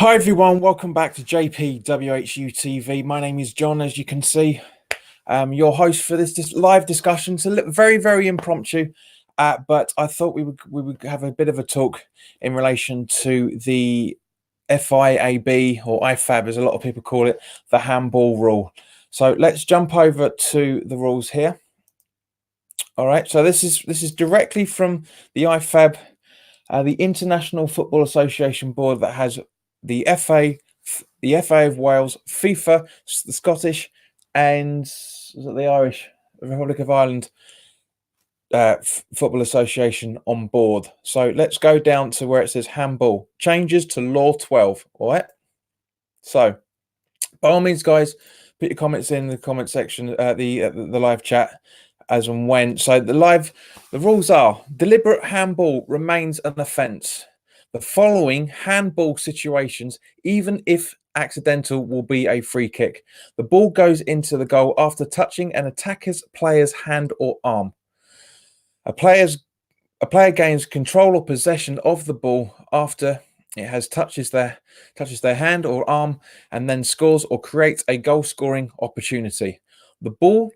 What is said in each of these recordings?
Hi everyone, welcome back to WHU TV. My name is John, as you can see. Your host for this live discussion. It's a very, very impromptu, but I thought we would have a bit of a talk in relation to the FIAB, or IFAB as a lot of people call it, the handball rule. So let's jump over to the rules here. All right, so this is directly from the IFAB, the International Football Association board that has the FA of Wales, FIFA, the Scottish, and is it the Irish Republic of Ireland Football Association on board. So let's go down to where it says handball changes to law 12. All right. So by all means, guys, put your comments in the comment section, the live chat as and when. So the rules are: deliberate handball remains an offence. The following handball situations, even if accidental, will be a free kick. The ball goes into the goal after touching an attacker's player's hand or arm. A player gains control or possession of the ball after it has touches their hand or arm, and then scores or creates a goal scoring opportunity. The ball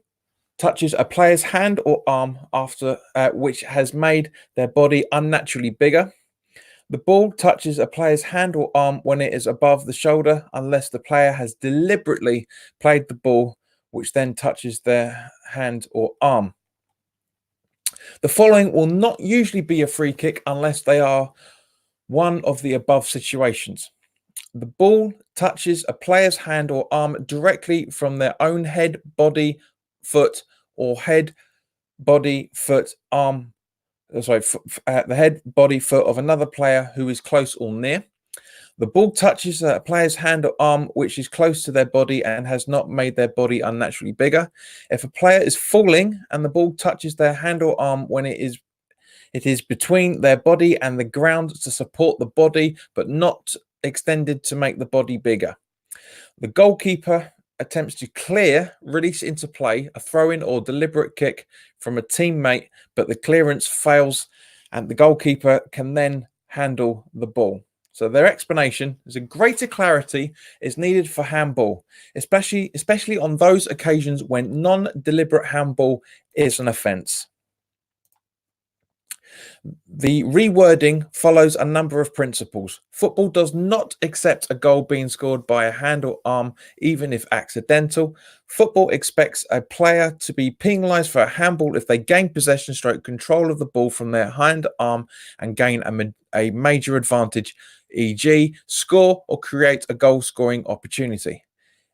touches a player's hand or arm after which has made their body unnaturally bigger. The ball touches a player's hand or arm when it is above the shoulder, unless the player has deliberately played the ball, which then touches their hand or arm. The following will not usually be a free kick unless they are one of the above situations. The ball touches a player's hand or arm directly from their own head, body, foot, or head, body, foot, arm. The head, body, foot of another player who is close or near. The ball touches a player's hand or arm which is close to their body and has not made their body unnaturally bigger. If a player is falling and the ball touches their hand or arm when it is between their body and the ground to support the body, but not extended to make the body bigger. The goalkeeper attempts to clear, release into play, a throw-in or deliberate kick from a teammate, but the clearance fails and the goalkeeper can then handle the ball. So their explanation is a greater clarity is needed for handball, especially on those occasions when non-deliberate handball is an offence. The rewording follows a number of principles. Football does not accept a goal being scored by a hand or arm, even if accidental. Football expects a player to be penalised for a handball if they gain possession stroke control of the ball from their hand, arm, and gain a major advantage, e.g. score or create a goal scoring opportunity.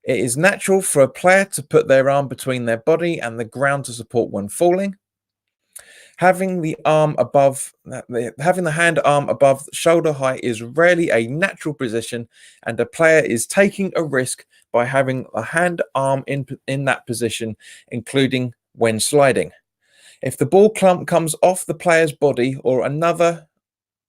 It is natural for a player to put their arm between their body and the ground to support when falling. Having the hand arm above shoulder height is rarely a natural position, and a player is taking a risk by having a hand arm in that position, including when sliding. If the ball clump comes off the player's body or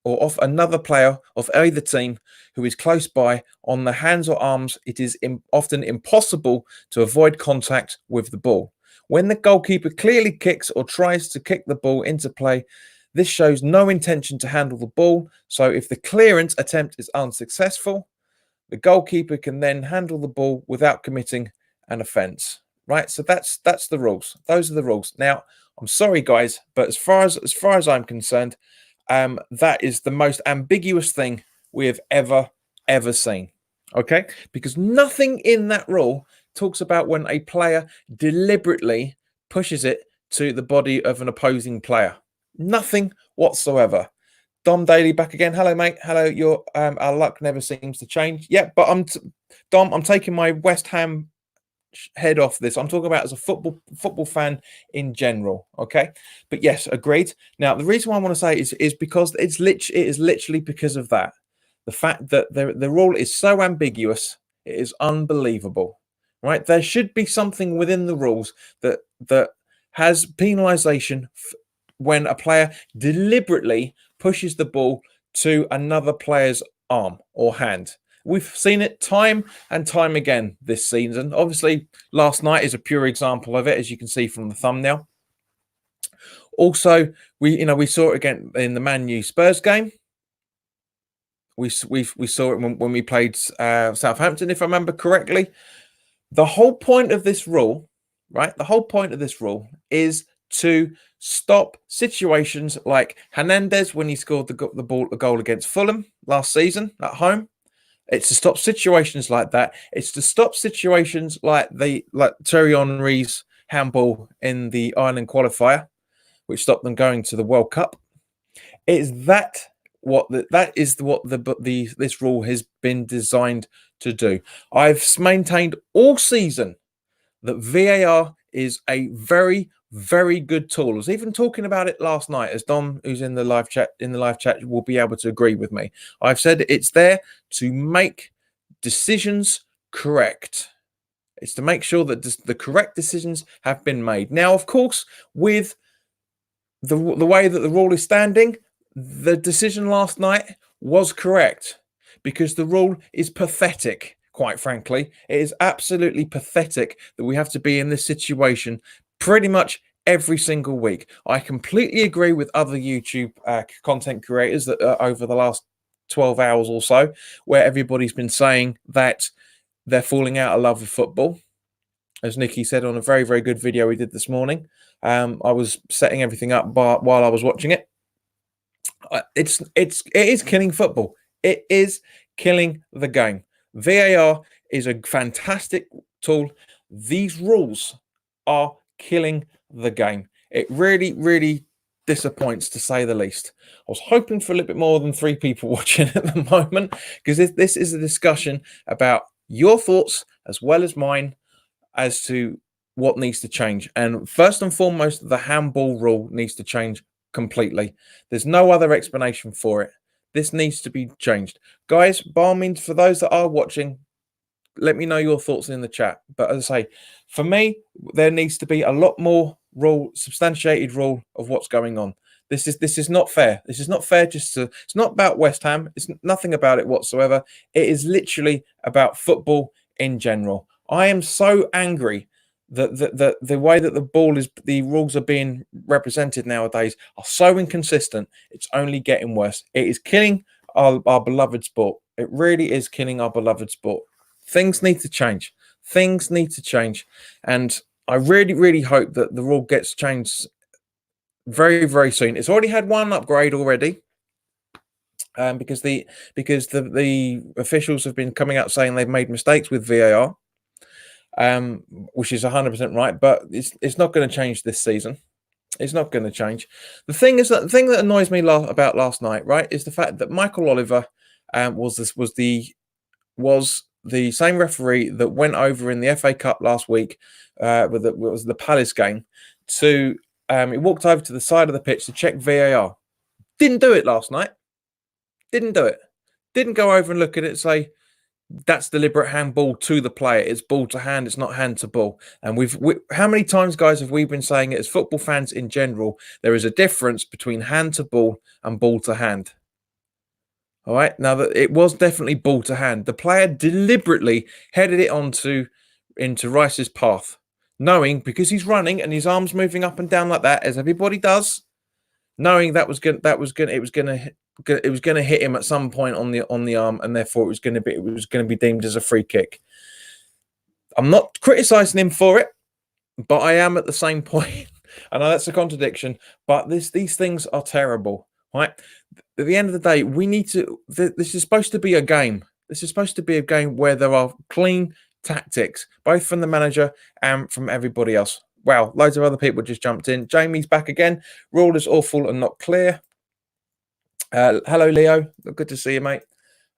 off another player of either team who is close by on the hands or arms, it is often impossible to avoid contact with the ball. When the goalkeeper clearly kicks or tries to kick the ball into play, this shows no intention to handle the ball. So if the clearance attempt is unsuccessful, the goalkeeper can then handle the ball without committing an offence. Right? So that's the rules. Those are the rules. Now, I'm sorry, guys, but as far as I'm concerned, that is the most ambiguous thing we have ever seen. Okay, because nothing in that rule talks about when a player deliberately pushes it to the body of an opposing player. Nothing whatsoever. Dom Daly back again. Hello, mate. Hello. Your our luck never seems to change. Yeah, but Dom. I'm taking my West Ham head off this. I'm talking about as a football fan in general. Okay, but yes, agreed. Now the reason why I want to say is because it is literally because of that. The fact that the rule is so ambiguous, it is unbelievable. Right? There should be something within the rules that has penalisation when a player deliberately pushes the ball to another player's arm or hand. We've seen it time and time again this season. Obviously, last night is a pure example of it, as you can see from the thumbnail. Also, we saw it again in the Man U Spurs game. We saw it when we played Southampton, if I remember correctly. The whole point of this rule, right? The whole point of this rule is to stop situations like Hernandez when he scored the goal against Fulham last season at home. It's to stop situations like that. It's to stop situations like Thierry Henry's handball in the Ireland qualifier, which stopped them going to the World Cup. Is that what this rule has been designed to do? I've maintained all season that VAR is a very, very good tool. I was even talking about it last night, as Dom, who's in the live chat, will be able to agree with me. I've said it's there to make decisions correct. It's to make sure that the correct decisions have been made. Now, of course, with the way that the rule is standing, the decision last night was correct because the rule is pathetic, quite frankly. It is absolutely pathetic that we have to be in this situation pretty much every single week. I completely agree with other YouTube content creators that over the last 12 hours or so, where everybody's been saying that they're falling out of love with football. As Nikki said on a very, very good video we did this morning. I was setting everything up while I was watching it. It is killing football. It is killing the game. VAR is a fantastic tool. These rules are killing the game. It really, really disappoints, to say the least. I was hoping for a little bit more than 3 people watching at the moment, because this is a discussion about your thoughts as well as mine as to what needs to change. And first and foremost, the handball rule needs to change completely. There's no other explanation for it. This needs to be changed. Guys, by all means, for those that are watching, let me know your thoughts in the chat. But as I say, for me, there needs to be a lot more substantiated rule of what's going on. This is not fair. This is not fair. It's not about West Ham. It's nothing about it whatsoever. It is literally about football in general. I am so angry that the way that the rules are being represented nowadays are so inconsistent. It's only getting worse. It is killing our beloved sport. It really is killing our beloved sport. Things need to change. Things need to change. And I really, really hope that the rule gets changed very, very soon. It's already had one upgrade already. Because the officials have been coming out saying they've made mistakes with VAR. Which is 100% right, but it's not going to change this season. It's not going to change. The thing that annoys me about last night, right, is the fact that Michael Oliver was the same referee that went over in the FA Cup last week was the Palace game. He walked over to the side of the pitch to check VAR. Didn't do it last night. Didn't do it. Didn't go over and look at it and say, that's deliberate handball to the player. It's ball to hand. It's not hand to ball. And how many times, guys, have we been saying it as football fans in general? There is a difference between hand to ball and ball to hand. All right. Now that it was definitely ball to hand, the player deliberately headed it into Rice's path, knowing because he's running and his arms moving up and down like that, as everybody does, knowing it was going to hit him at some point on the arm, and therefore it was going to be deemed as a free kick. I'm not criticizing him for it, but I am at the same point. I know that's a contradiction, but these things are terrible, right? At the end of the day, we need to. This is supposed to be a game. This is supposed to be a game where there are clean tactics, both from the manager and from everybody else. Wow, loads of other people just jumped in. Jamie's back again. Rule is awful and not clear. Hello, Leo. Good to see you, mate.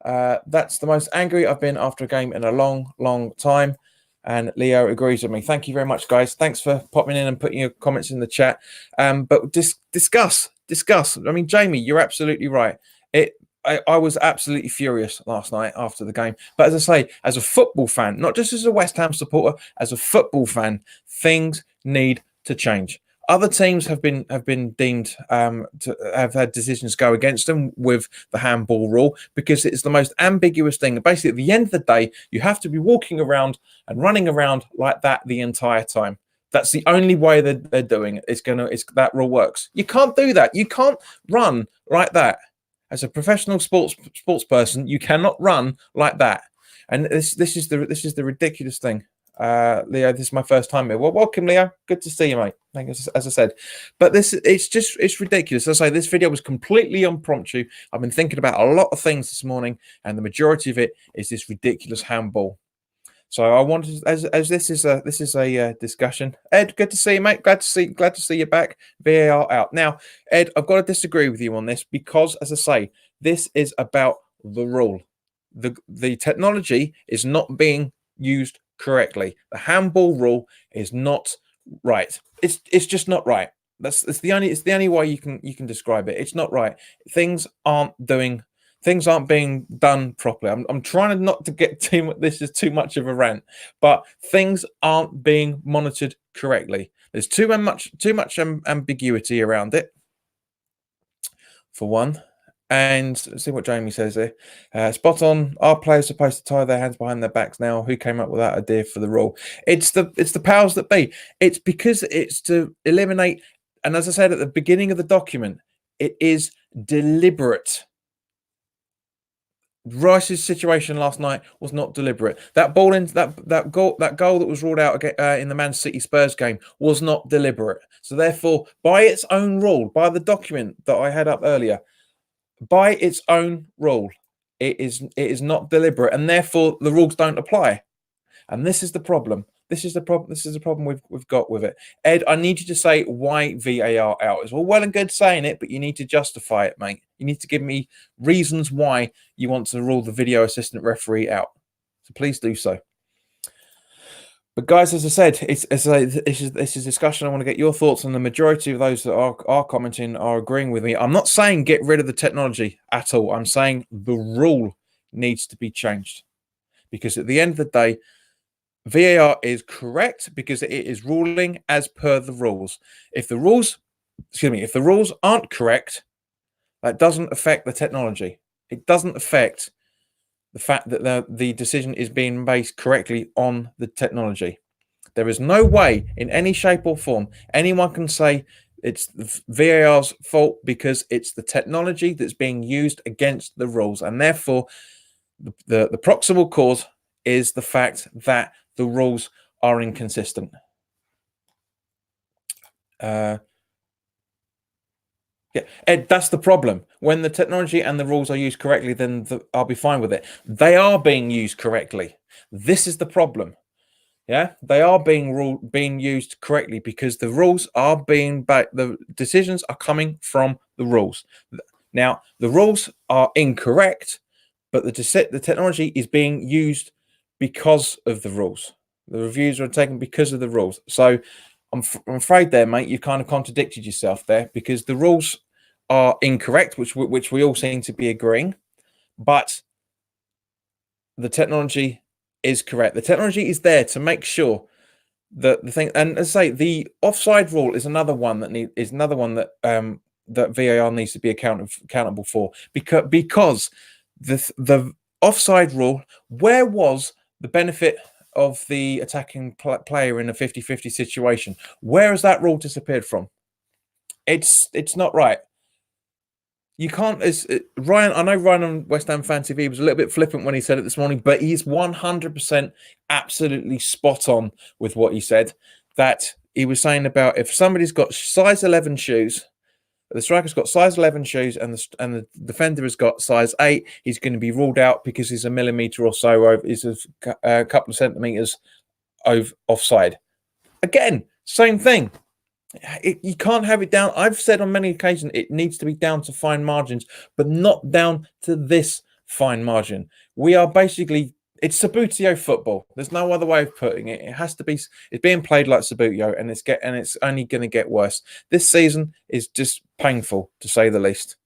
That's the most angry I've been after a game in a long, long time. And Leo agrees with me. Thank you very much, guys. Thanks for popping in and putting your comments in the chat. But discuss. I mean, Jamie, you're absolutely right. I was absolutely furious last night after the game. But as I say, as a football fan, not just as a West Ham supporter, as a football fan, things need to change. Other teams have been deemed to have had decisions go against them with the handball rule because it's the most ambiguous thing. Basically, at the end of the day, you have to be walking around and running around like that the entire time. That's the only way that they're doing it. That rule works. You can't do that. You can't run like that As a professional sports person, you cannot run like that. And this is the ridiculous thing. Leo, this is my first time here. Well, welcome, Leo. Good to see you, mate. Thank you, as I said. But it's ridiculous. As I say, this video was completely impromptu. I've been thinking about a lot of things this morning, and the majority of it is this ridiculous handball. So I wanted, as this is a discussion. Ed, good to see you, mate. Glad to see you back. VAR out now. Ed, I've got to disagree with you on this because, as I say, this is about the rule. The technology is not being used correctly. The handball rule is not right. It's just not right. It's the only way you can describe it. It's not right. Things aren't being done properly. I'm trying not to get too much. This is too much of a rant, but things aren't being monitored correctly. There's too much ambiguity around it, for one. And let's see what Jamie says here. Spot on. Are players supposed to tie their hands behind their backs now? Who came up with that idea for the rule? It's the powers that be. It's because it's to eliminate. And as I said at the beginning of the document, it is deliberate. Rice's situation last night was not deliberate. That ball in that goal that was ruled out in the Man City Spurs game was not deliberate. So therefore, by its own rule, by the document that I had up earlier, by its own rule, it is not deliberate, and therefore the rules don't apply. And this is the problem. This is the problem we've got with it. Ed, I need you to say why VAR out. It's all well and good saying it, but you need to justify it, mate. You need to give me reasons why you want to rule the video assistant referee out. So please do so. But guys, as I said, this is discussion. I want to get your thoughts, and the majority of those that are commenting are agreeing with me. I'm not saying get rid of the technology at all. I'm saying the rule needs to be changed, because at the end of the day, VAR is correct because it is ruling as per the rules. If the rules aren't correct, that doesn't affect the technology. It doesn't affect the fact that the decision is being based correctly on the technology. There is no way in any shape or form anyone can say it's the VAR's fault because it's the technology that's being used against the rules, and therefore the proximal cause is the fact that the rules are inconsistent. Yeah, Ed, that's the problem. When the technology and the rules are used correctly, then I'll be fine with it. They are being used correctly. This is the problem. Yeah, they are being used correctly because the rules are the decisions are coming from the rules. Now, the rules are incorrect, but the technology is being used because of the rules. The reviews are taken because of the rules. So I'm afraid there, mate, you kind of contradicted yourself there, because the rules are incorrect, which we all seem to be agreeing, but the technology is correct. The technology is there to make sure that the thing, and as I say, the offside rule is another one that that VAR needs to be accountable for, because the offside rule, where was the benefit of the attacking player in a 50-50 situation? Where has that rule disappeared from? It's not right. You can't. Ryan, I know Ryan on West Ham Fan TV was a little bit flippant when he said it this morning, but he's 100% absolutely spot on with what he said. That he was saying about if somebody's got size 11 shoes, the striker's got size 11 shoes, and the defender has got size 8, he's going to be ruled out because he's a millimetre or so over, is a couple of centimetres offside. Again, same thing. You can't have it down. I've said on many occasions it needs to be down to fine margins, but not down to this fine margin. We are basically, it's Sabutio football. There's no other way of putting it. It has to be. It's being played like Sabutio, and it's only going to get worse. This season is just painful, to say the least.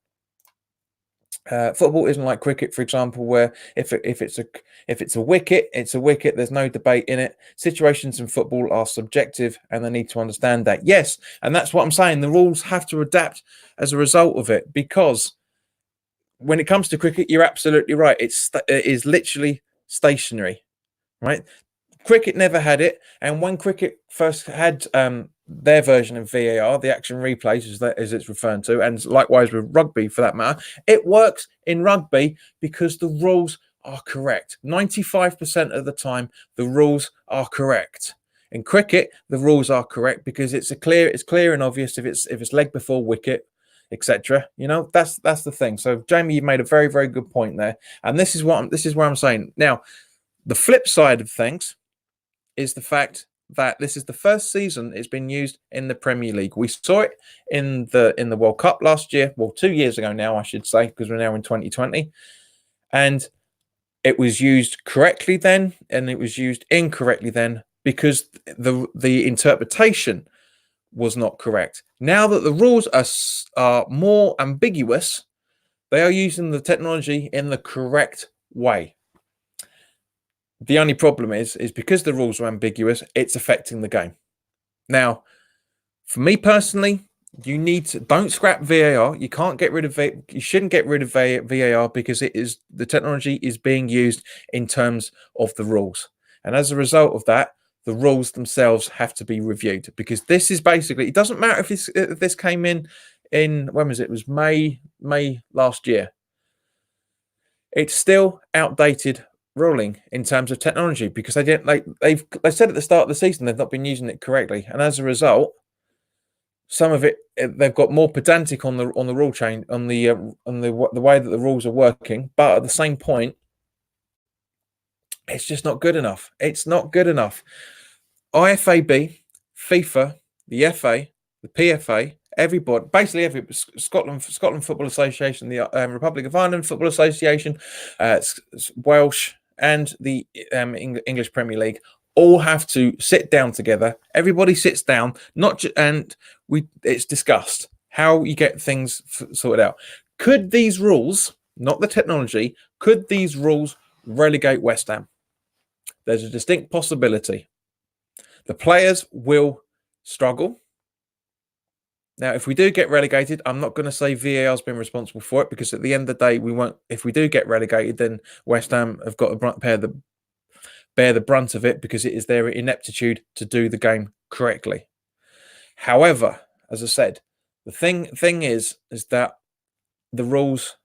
Football isn't like cricket, for example, where if it's a wicket, it's a wicket. There's no debate in it. Situations in football are subjective, and they need to understand that. Yes, and that's what I'm saying. The rules have to adapt as a result of it, because when it comes to cricket, you're absolutely right. It is literally stationary, right? Cricket never had it, and when cricket first had their version of VAR, the action replays, as it's referred to, and likewise with rugby for that matter. It works in rugby because the rules are correct. 95% of the time, the rules are correct. In cricket, the rules are correct because it's clear and obvious if it's leg before wicket, etc. You know, that's the thing. So Jamie, you made a very, very good point there, and this is where I'm saying now. The flip side of things is the fact that this is the first season it's been used in the Premier League. We saw it in the World Cup last year, well, 2 years ago now, I should say, because we're now in 2020, and it was used correctly then, and it was used incorrectly then because the interpretation was not correct. Now that the rules are more ambiguous, they are using the technology in the correct way. The only problem is because the rules are ambiguous, it's affecting the game. Now, for me personally, you need to don't scrap VAR. You can't get rid of it. You shouldn't get rid of VAR because the technology is being used in terms of the rules, and as a result of that, the rules themselves have to be reviewed because this is basically. It doesn't matter if this came in when was it? It was May last year. It's still outdated ruling in terms of technology because they said at the start of the season they've not been using it correctly, and as a result, some of it they've got more pedantic on the rule chain on the way that the rules are working, but at the same point, it's just not good enough. It's not good enough. IFAB, FIFA, the FA, the PFA, everybody, basically Scotland Football Association, the Republic of Ireland Football Association, Welsh, and the English Premier League all have to sit down together. Everybody sits down, it's discussed how you get things sorted out. Could these rules, not the technology, could these rules relegate West Ham? There's a distinct possibility. The players will struggle. Now, if we do get relegated, I'm not going to say VAR has been responsible for it because at the end of the day, we won't. If we do get relegated, then West Ham have got to bear the brunt of it because it is their ineptitude to do the game correctly. However, as I said, the thing is that the rules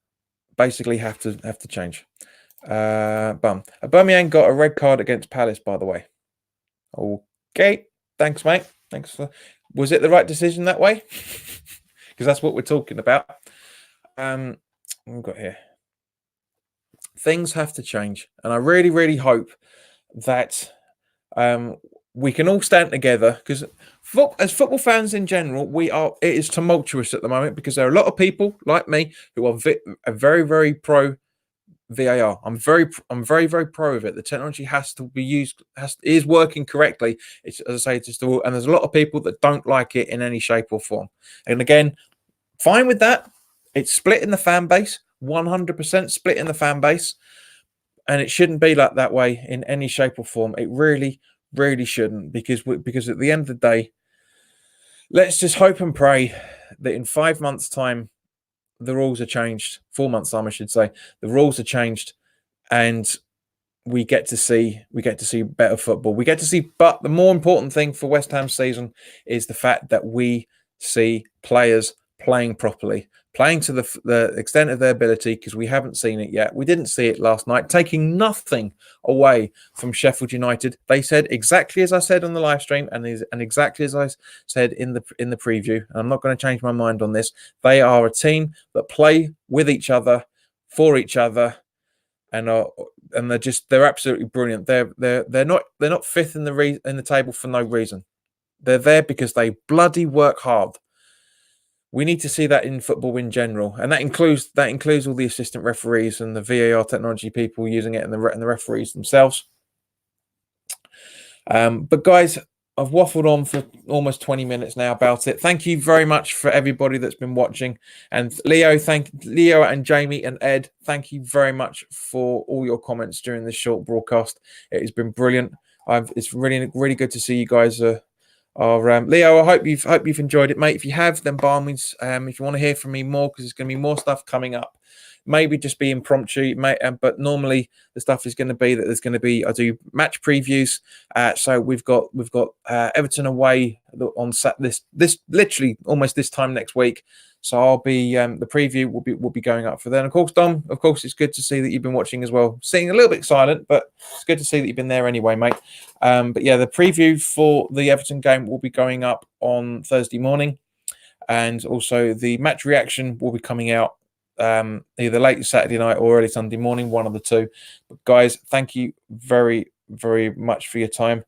basically have to change. Aubameyang got a red card against Palace, by the way. Okay, thanks, mate. Thanks. Was it the right decision that way? Because that's what we're talking about. What we've got here. Things have to change, and I really, really hope that we can all stand together because as football fans in general, it is tumultuous at the moment because there are a lot of people like me who are very, very pro VAR. I'm very, very pro of it. The technology has to be used, is working correctly. It's, as I say, it's just all, and there's a lot of people that don't like it in any shape or form. And again, fine with that. It's split in the fan base, 100% split in the fan base, and it shouldn't be like that way in any shape or form. It really, really shouldn't because at the end of the day, let's just hope and pray that in 5 months' time, the rules are changed. 4 months' time, I should say. The rules are changed, and we get to see better football. We get to see, but the more important thing for West Ham's season is the fact that we see players playing properly, playing to the extent of their ability, because we haven't seen it yet. We didn't see it last night, taking nothing away from Sheffield United. They said exactly as I said on the live stream, and exactly as I said in the preview. And I'm not going to change my mind on this. They are a team that play with each other, for each other, and they're absolutely brilliant. They're not fifth in the table for no reason. They're there because they bloody work hard. We need to see that in football in general, and that includes all the assistant referees and the VAR technology people using it, and the referees themselves. But guys, I've waffled on for almost 20 minutes now about it. Thank you very much for everybody that's been watching, and Leo and Jamie and Ed. Thank you very much for all your comments during this short broadcast. It has been brilliant. It's really, really good to see you guys. Leo, I hope you've enjoyed it, mate. If you have, then by all means, if you want to hear from me more, because there's going to be more stuff coming up maybe just be impromptu, but normally the stuff is going to be that there's going to be, I do match previews. So we've got Everton away on this literally almost this time next week. So I'll be the preview will be going up for then. Of course, Dom. Of course, it's good to see that you've been watching as well. Seeing a little bit silent, but it's good to see that you've been there anyway, mate. But yeah, the preview for the Everton game will be going up on Thursday morning, and also the match reaction will be coming out either late Saturday night or early Sunday morning, one of the two. But guys, thank you very, very much for your time.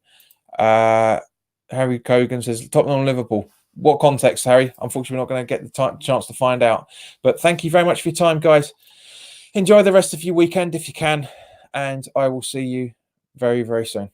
Harry Cogan says Tottenham Liverpool. What context, Harry? Unfortunately, we're not going to get the chance to find out. But thank you very much for your time, guys. Enjoy the rest of your weekend if you can. And I will see you very, very soon.